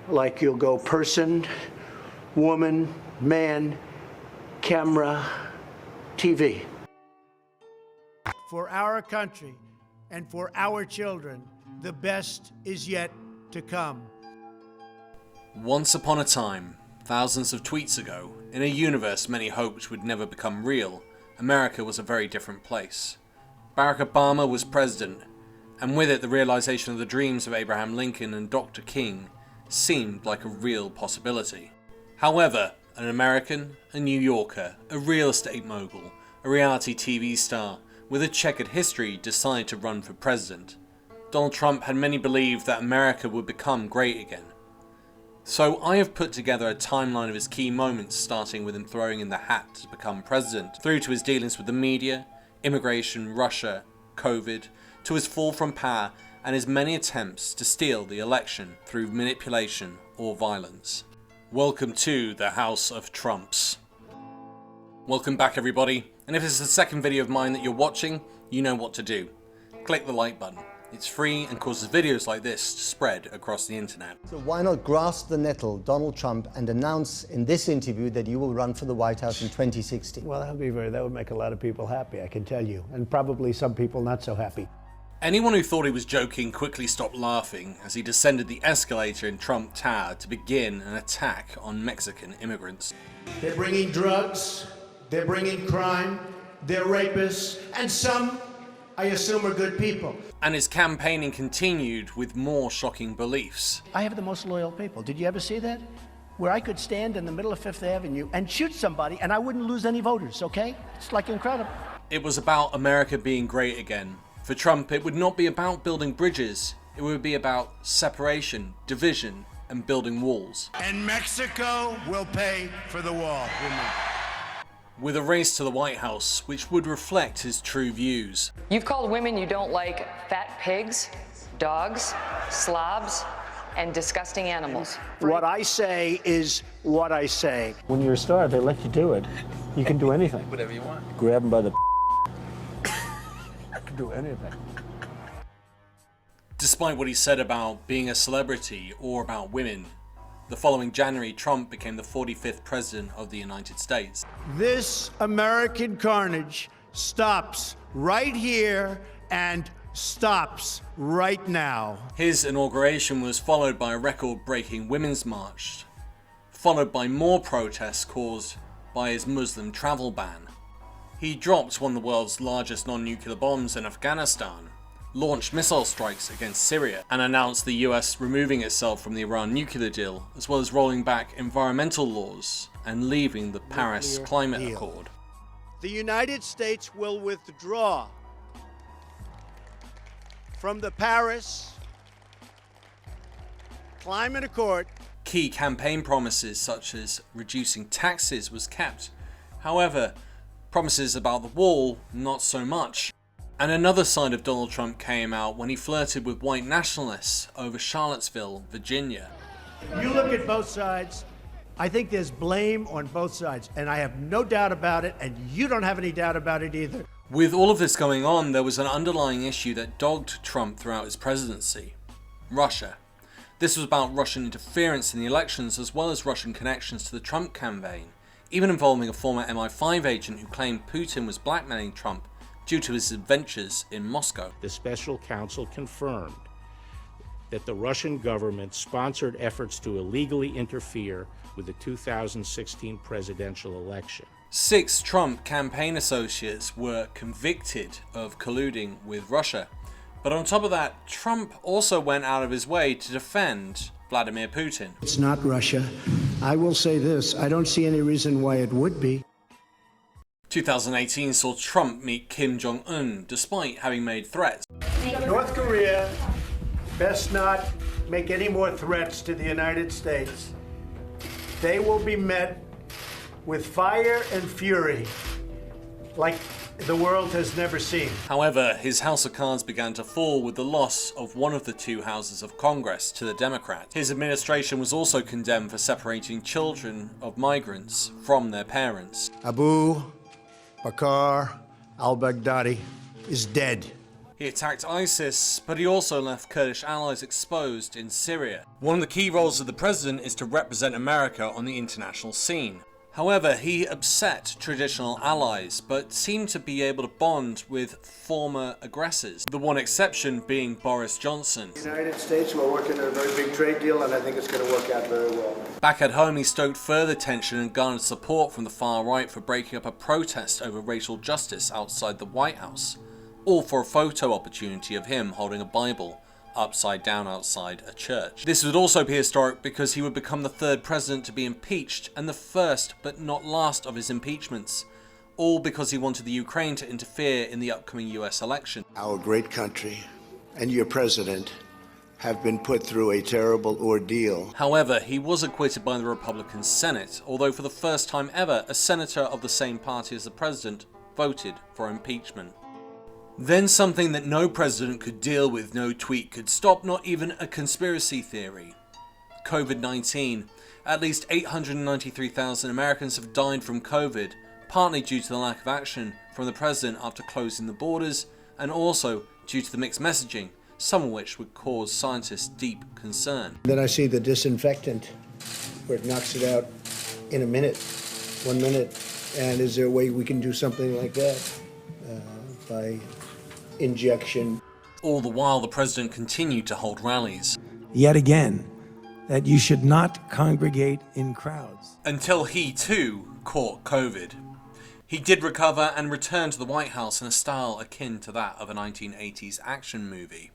like you'll go person, woman, man, camera, TV. For our country and for our children, the best is yet to come. Once upon a time, thousands of tweets ago, in a universe many hoped would never become real, America was a very different place. Barack Obama was president, and with it the realization of the dreams of Abraham Lincoln and Dr. King seemed like a real possibility. However, an American, a New Yorker, a real estate mogul, a reality TV star with a checkered history decided to run for president. Donald Trump had many believed that America would become great again. So I have put together a timeline of his key moments, starting with him throwing in the hat to become president, through to his dealings with the media, immigration, Russia, COVID, to his fall from power and his many attempts to steal the election through manipulation or violence. Welcome to the House of Trumps. Welcome back everybody, and if this is the second video of mine that you're watching, you know what to do. Click the like button. It's free and causes videos like this to spread across the internet. So why not grasp the nettle, Donald Trump, and announce in this interview that you will run for the White House in 2016? Well, that would make a lot of people happy, I can tell you, and probably some people not so happy. Anyone who thought he was joking quickly stopped laughing as he descended the escalator in Trump Tower to begin an attack on Mexican immigrants. They're bringing drugs, they're bringing crime, they're rapists, and some, I assume, are good people. And his campaigning continued with more shocking beliefs. I have the most loyal people. Did you ever see that? Where I could stand in the middle of Fifth Avenue and shoot somebody and I wouldn't lose any voters, okay? It's like incredible. It was about America being great again. For Trump, it would not be about building bridges. It would be about separation, division, and building walls. And Mexico will pay for the wall. With a race to the White House, which would reflect his true views. You've called women you don't like fat pigs, dogs, slobs, and disgusting animals. What I say is what I say. When you're a star, they let you do it. You can do anything. Whatever you want. Grab them by the you can do anything. Despite what he said about being a celebrity or about women, the following January, Trump became the 45th President of the United States. This American carnage stops right here and stops right now. His inauguration was followed by a record-breaking Women's March, followed by more protests caused by his Muslim travel ban. He dropped one of the world's largest non-nuclear bombs in Afghanistan, launched missile strikes against Syria, and announced the US removing itself from the Iran nuclear deal, as well as rolling back environmental laws and leaving the Paris Climate Accord. The United States will withdraw from the Paris Climate Accord. Key campaign promises such as reducing taxes was kept. However, promises about the wall, not so much. And another side of Donald Trump came out when he flirted with white nationalists over Charlottesville, Virginia. You look at both sides, I think there's blame on both sides, and I have no doubt about it, and you don't have any doubt about it either. With all of this going on, there was an underlying issue that dogged Trump throughout his presidency: Russia. This was about Russian interference in the elections as well as Russian connections to the Trump campaign, even involving a former MI5 agent who claimed Putin was blackmailing Trump due to his adventures in Moscow. The special counsel confirmed that the Russian government sponsored efforts to illegally interfere with the 2016 presidential election. 6 Trump campaign associates were convicted of colluding with Russia. But on top of that, Trump also went out of his way to defend Vladimir Putin. It's not Russia. I will say this, I don't see any reason why it would be. 2018 saw Trump meet Kim Jong-un despite having made threats. North Korea best not make any more threats to the United States. They will be met with fire and fury like the world has never seen. However, his house of cards began to fall with the loss of one of the 2 houses of Congress to the Democrats. His administration was also condemned for separating children of migrants from their parents. Abu Bakr al-Baghdadi is dead. He attacked ISIS, but he also left Kurdish allies exposed in Syria. One of the key roles of the president is to represent America on the international scene. However, he upset traditional allies, but seemed to be able to bond with former aggressors, the one exception being Boris Johnson. The United States, we're working on a very big trade deal, and I think it's going to work out very well. Back at home, he stoked further tension and garnered support from the far right for breaking up a protest over racial justice outside the White House, all for a photo opportunity of him holding a Bible upside down outside a church. This would also be historic because he would become the third president to be impeached and the first but not last of his impeachments, all because he wanted the Ukraine to interfere in the upcoming US election. Our great country and your president have been put through a terrible ordeal. However, he was acquitted by the Republican Senate, although for the first time ever, a senator of the same party as the president voted for impeachment. Then something that no president could deal with, no tweet could stop, not even a conspiracy theory. COVID-19. At least 893,000 Americans have died from COVID, partly due to the lack of action from the president after closing the borders, and also due to the mixed messaging, some of which would cause scientists deep concern. Then I see the disinfectant, where it knocks it out in a minute, 1 minute. And is there a way we can do something like that by injection? All the while, the president continued to hold rallies. Yet again, that you should not congregate in crowds. Until he too caught COVID. He did recover and returned to the White House in a style akin to that of a 1980s action movie.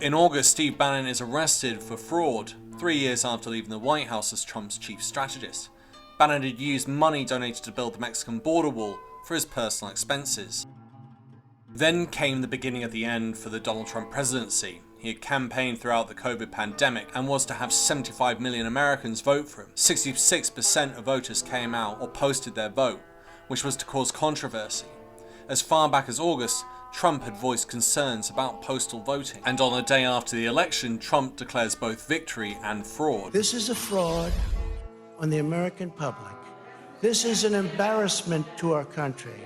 In August, Steve Bannon is arrested for fraud, 3 years after leaving the White House as Trump's chief strategist. Bannon had used money donated to build the Mexican border wall for his personal expenses. Then came the beginning of the end for the Donald Trump presidency. He had campaigned throughout the COVID pandemic and was to have 75 million Americans vote for him. 66% of voters came out or posted their vote, which was to cause controversy. As far back as August, Trump had voiced concerns about postal voting. And on the day after the election, Trump declares both victory and fraud. This is a fraud on the American public. This is an embarrassment to our country.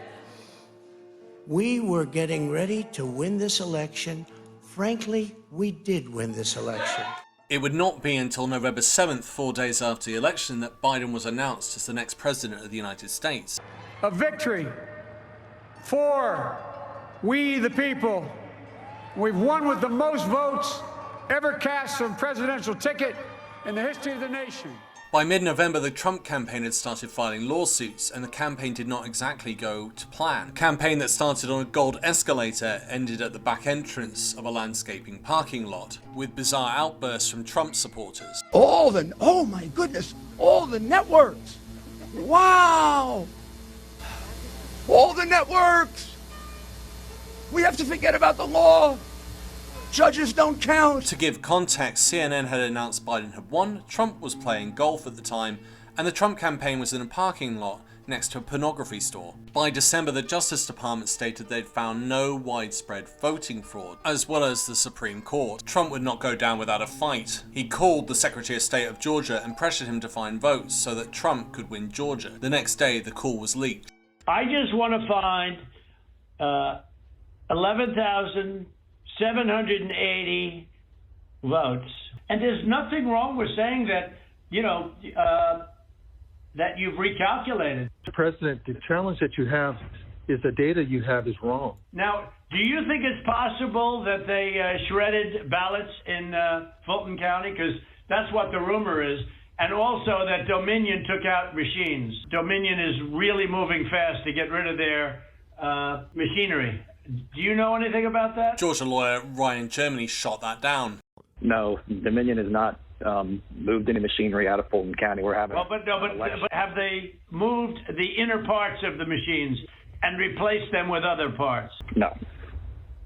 We were getting ready to win this election. Frankly, we did win this election. It would not be until November 7th, 4 days after the election, that Biden was announced as the next president of the United States. A victory for we the people. We've won with the most votes ever cast on a presidential ticket in the history of the nation. By mid-November, the Trump campaign had started filing lawsuits, and the campaign did not exactly go to plan. A campaign that started on a gold escalator ended at the back entrance of a landscaping parking lot, with bizarre outbursts from Trump supporters. Oh my goodness, all the networks. Wow. All the networks. We have to forget about the law. Judges don't count. To give context, CNN had announced Biden had won, Trump was playing golf at the time, and the Trump campaign was in a parking lot next to a pornography store. By December, the Justice Department stated they'd found no widespread voting fraud, as well as the Supreme Court. Trump would not go down without a fight. He called the Secretary of State of Georgia and pressured him to find votes so that Trump could win Georgia. The next day, the call was leaked. I just want to find 11,780 votes. And there's nothing wrong with saying that, that you've recalculated. Mr. President, the challenge that you have is the data you have is wrong. Now, do you think it's possible that they shredded ballots in Fulton County? Because that's what the rumor is. And also that Dominion took out machines. Dominion is really moving fast to get rid of their machinery. Do you know anything about that? Georgia lawyer Ryan Germany shot that down. No, Dominion has not moved any machinery out of Fulton County. We're having. But have they moved the inner parts of the machines and replaced them with other parts? No.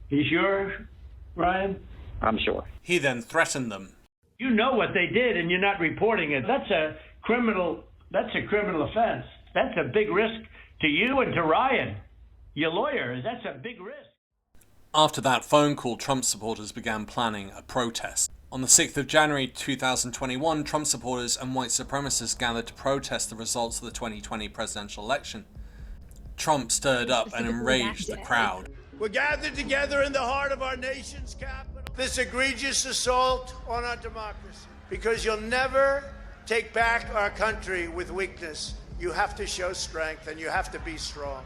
You sure, Ryan? I'm sure. He then threatened them. You know what they did, and you're not reporting it. That's a criminal offense. That's a big risk to you and to Ryan, your lawyer. That's a big risk. After that phone call, Trump supporters began planning a protest. On the 6th of January 2021, Trump supporters and white supremacists gathered to protest the results of the 2020 presidential election. Trump stirred up and enraged the crowd. We're gathered together in the heart of our nation's capital. This egregious assault on our democracy. Because you'll never take back our country with weakness. You have to show strength and you have to be strong.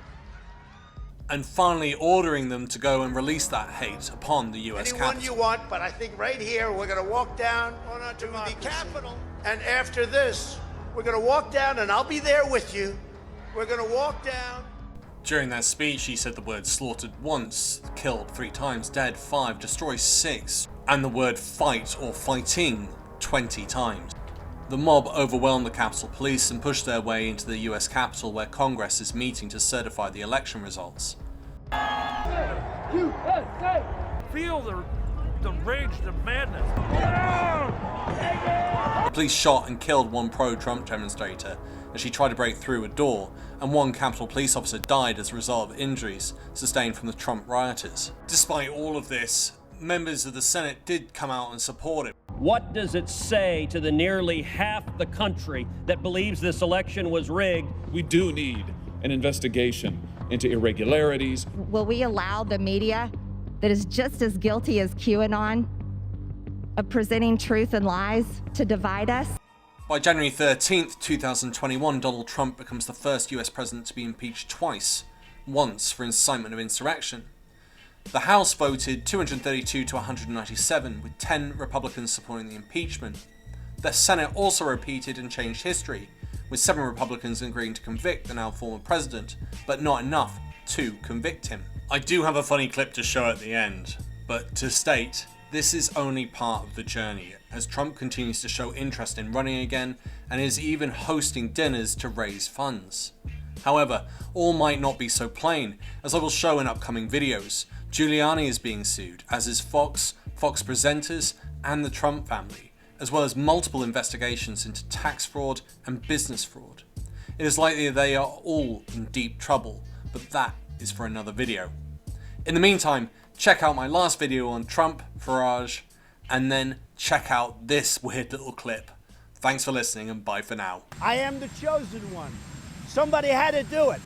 And finally ordering them to go and release that hate upon the US Anyone Capitol. you want, but I think right here we're going to walk down to the Capitol. And after this, we're going to walk down, and I'll be there with you. We're going to walk down. During that speech, he said the word slaughtered once, killed 3 times, dead 5, destroyed 6, and the word fight or fighting 20 times. The mob overwhelmed the Capitol Police and pushed their way into the US Capitol, where Congress is meeting to certify the election results. Feel the rage, the madness. The police shot and killed one pro-Trump demonstrator as she tried to break through a door, and one Capitol Police officer died as a result of injuries sustained from the Trump rioters. Despite all of this, members of the Senate did come out and support it. What does it say to the nearly half the country that believes this election was rigged? We do need an investigation into irregularities. Will we allow the media that is just as guilty as QAnon of presenting truth and lies to divide us? By January 13th, 2021, Donald Trump becomes the first US president to be impeached twice, once for incitement of insurrection. The House voted 232 to 197, with 10 Republicans supporting the impeachment. The Senate also repeated and changed history, with 7 Republicans agreeing to convict the now former president, but not enough to convict him. I do have a funny clip to show at the end, but to state, this is only part of the journey, as Trump continues to show interest in running again and is even hosting dinners to raise funds. However, all might not be so plain, as I will show in upcoming videos. Giuliani is being sued, as is Fox, Fox presenters, and the Trump family, as well as multiple investigations into tax fraud and business fraud. It is likely they are all in deep trouble, but that is for another video. In the meantime, check out my last video on Trump, Farage, and then check out this weird little clip. Thanks for listening and bye for now. I am the chosen one. Somebody had to do it.